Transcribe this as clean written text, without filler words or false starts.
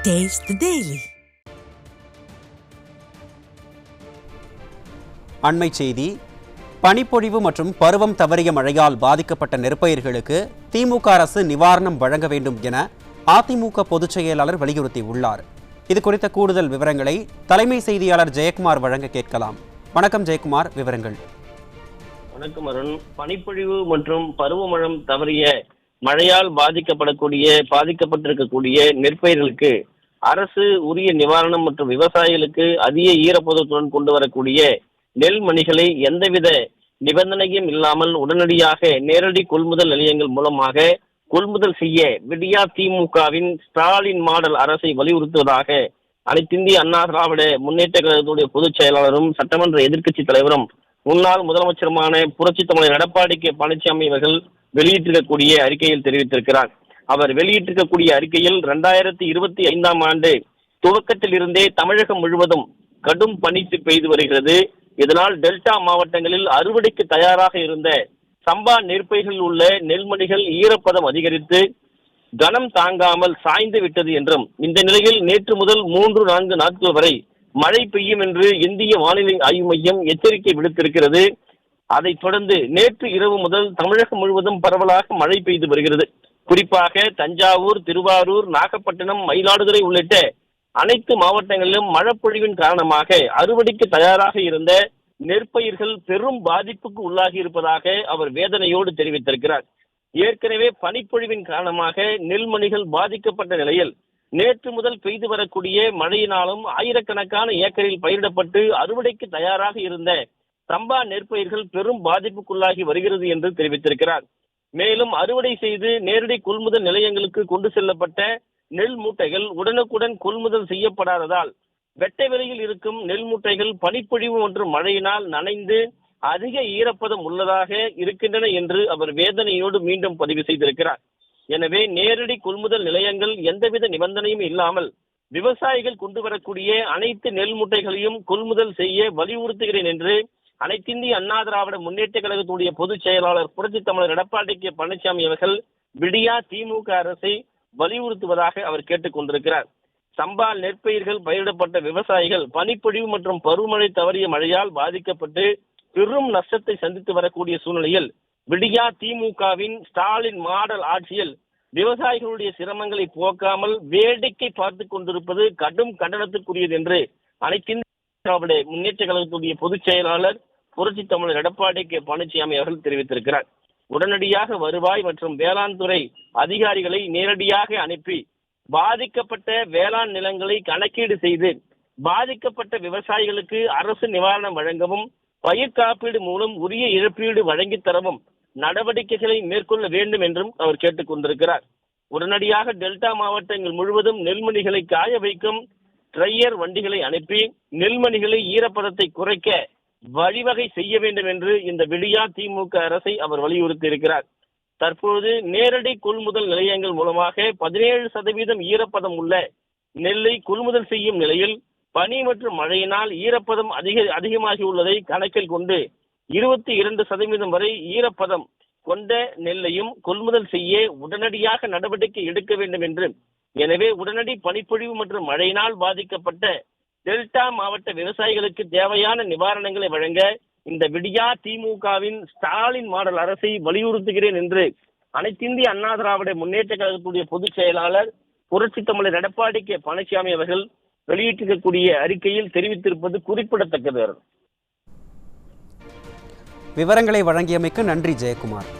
Taste the Daily. அண்மை செய்தி. பனிப்பொழிவு மற்றும் பருவம் தவறிய மழையால் பாதிக்கப்பட்ட நெற்பயிர்களுக்கு திமுக அரசு நிவாரணம் வழங்க வேண்டும் என அதிமுக பொதுச் செயலாளர் வலியுறுத்தியுள்ளார். இது குறித்த கூடுதல் விவரங்களை தலைமை செய்தியாளர் ஜெயக்குமார் வழங்க கேட்கலாம். வணக்கம் ஜெயக்குமார், விவரங்கள். வணக்கம் அருண். பனிப்பொழிவு மற்றும் பருவமழை தவறிய மழையால் பாதிக்கப்பட்டிருக்கக்கூடிய நெற்பயிர்களுக்கு அரசு உரிய நிவாரணம் மற்றும் விவசாயிகளுக்கு அதிக ஈரப்பதத்துடன் கொண்டு வரக்கூடிய நெல் மணிகளை எந்தவித நிபந்தனையும் இல்லாமல் உடனடியாக நேரடி கொள்முதல் நிலையங்கள் மூலமாக கொள்முதல் செய்ய விடியா திமுகவின் ஸ்டாலின் மாடல் அரசை வலியுறுத்துவதாக அனைத்திந்திய அண்ணா திராவிட முன்னேற்ற கழகத்துடைய பொதுச் செயலாளரும் சட்டமன்ற எதிர்க்கட்சி தலைவரும் முன்னாள் முதலமைச்சருமான புரட்சித் தமிழர் எடப்பாடி கே பழனிசாமி அவர்கள் வெளியிட்டிருக்கக்கூடிய அறிக்கையில் தெரிவித்திருக்கிறார். அவர் வெளியிட்டிருக்கக்கூடிய அறிக்கையில் 2025 ஆண்டு துவக்கத்தில் இருந்தே தமிழகம் முழுவதும் கடும் பனி பெய்து வருகிறது. இதனால் டெல்டா மாவட்டங்களில் அறுவடைக்கு தயாராக இருந்த சம்பா நெற்பயிர்களில் உள்ள நெல்மணிகள் ஈரப்பதம் அதிகரித்து கனம் தாங்காமல் சாய்ந்து விட்டது என்றும், இந்த நிலையில் நேற்று முதல் 3-4 நாட்கள் வரை மழை பெய்யும் என்று இந்திய வானிலை ஆய்வு மையம் எச்சரிக்கை விடுத்திருக்கிறது. அதைத் தொடர்ந்து நேற்று இரவு முதல் தமிழகம் முழுவதும் பரவலாக மழை பெய்து வருகிறது. குறிப்பாக தஞ்சாவூர், திருவாரூர், நாகப்பட்டினம், மயிலாடுதுறை உள்ளிட்ட அனைத்து மாவட்டங்களிலும் மழைப்பொழிவின் காரணமாக அறுவடைக்கு தயாராக இருந்த நெற்பயிர்கள் பெரும் பாதிப்புக்கு உள்ளாகி இருப்பதாக அவர் வேதனையோடு தெரிவித்திருக்கிறார். ஏற்கனவே பனிப்பொழிவின் காரணமாக நெல்மணிகள் பாதிக்கப்பட்ட நிலையில் நேற்று முதல் பெய்து வரக்கூடிய மழையினாலும் ஆயிரக்கணக்கான ஏக்கரில் பயிரிடப்பட்டு அறுவடைக்கு தயாராக இருந்த சம்பா நெற்பயிர்கள் பெரும் பாதிப்புக்குள்ளாகி வருகிறது என்று தெரிவித்திருக்கிறார். மேலும் அறுவடை செய்து நேரடி கொள்முதல் நிலையங்களுக்கு கொண்டு செல்லப்பட்ட நெல் மூட்டைகள் உடனுக்குடன் கொள்முதல் செய்யப்படாததால் வெட்ட விலையில் இருக்கும் நெல் மூட்டைகள் பனிப்பொழிவு மற்றும் மழையினால் நனைந்து அதிக ஈரப்பதம் உள்ளதாக இருக்கின்றன என்று அவர் வேதனையோடு மீண்டும் பதிவு செய்திருக்கிறார். எனவே நேரடி கொள்முதல் நிலையங்கள் எந்தவித நிபந்தனையும் இல்லாமல் விவசாயிகள் கொண்டு வரக்கூடிய அனைத்து நெல் மூட்டைகளையும் கொள்முதல் செய்ய வலியுறுத்துகிறேன் என்று அனைத்திந்திய அண்ணா திராவிட முன்னேற்ற கழகத்துடைய பொதுச் செயலாளர் புரட்சித் தமிழர் எடப்பாடி கே பழனிசாமி அவர்கள் விடியா திமுக அரசை வலியுறுத்துவதாக அவர் கேட்டுக் கொண்டிருக்கிறார். சம்பா நெற்பயிர்கள் பயிரிடப்பட்ட விவசாயிகள் பனிப்பொழிவு மற்றும் பருவமழை தவறிய மழையால் பாதிக்கப்பட்டு பெரும் நஷ்டத்தை சந்தித்து வரக்கூடிய சூழ்நிலையில் விடியா திமுகவின் ஸ்டாலின் மாடல் ஆட்சியில் விவசாயிகளுடைய சிரமங்களை போக்காமல் வேடிக்கை பார்த்துக் கொண்டிருப்பது கடும் கண்டனத்துக்குரியது என்று அனைத்திந்திய திராவிட முன்னேற்ற கழகத்துடைய பொதுச் செயலாளர் புரட்சித் தமிழர் எடப்பாடி கே பழனிசாமி அவர்கள் தெரிவித்திருக்கிறார். உடனடியாக வருவாய் மற்றும் வேளாண் துறை அதிகாரிகளை நேரடியாக அனுப்பி பாதிக்கப்பட்ட வேளாண் நிலங்களை கணக்கீடு செய்து பாதிக்கப்பட்ட விவசாயிகளுக்கு அரசு நிவாரணம் வழங்கவும் பயிர் காப்பீடு மூலம் உரிய இழப்பீடு வழங்கித் தரவும் நடவடிக்கைகளை மேற்கொள்ள வேண்டும் என்றும் அவர் கேட்டுக் கொண்டிருக்கிறார். உடனடியாக டெல்டா மாவட்டங்கள் முழுவதும் நெல்மணிகளை காய வைக்கும் ட்ரையர் வண்டிகளை அனுப்பி நெல்மணிகளை ஈரப்பதத்தை குறைக்க வழிவகை செய்ய வேண்டும் என்று இந்த விடியா திமுக அரசை அவர் வலியுறுத்தி இருக்கிறார். தற்போது நேரடி கொள்முதல் நிலையங்கள் மூலமாக 17% ஈரப்பதம் உள்ள நெல்லை கொள்முதல் செய்யும் நிலையில் பனி மற்றும் மழையினால் ஈரப்பதம் அதிகமாகி உள்ளதை கணக்கில் கொண்டு 22% வரை ஈரப்பதம் கொண்ட நெல்லையும் கொள்முதல் செய்ய உடனடியாக நடவடிக்கை எடுக்க வேண்டும் என்று, எனவே உடனடி பனிப்பொழிவு மற்றும் மழையினால் பாதிக்கப்பட்ட டெல்டா மாவட்ட விவசாயிகளுக்கு தேவையான நிவாரணங்களை வழங்க இந்த விடியா திமுகவின் ஸ்டாலின் மாடல் அரசை வலியுறுத்துகிறேன் என்று அனைத்திந்திய அண்ணா திராவிட முன்னேற்ற கழகத்துடைய பொதுச் செயலாளர் புரட்சித் தமிழர் எடப்பாடி கே பழனிசாமி அவர்கள் வெளியிட்டிருக்கக்கூடிய அறிக்கையில் தெரிவித்திருப்பது குறிப்பிடத்தக்கது. விவரங்களை வழங்கியமைக்கு நன்றி ஜெயக்குமார்.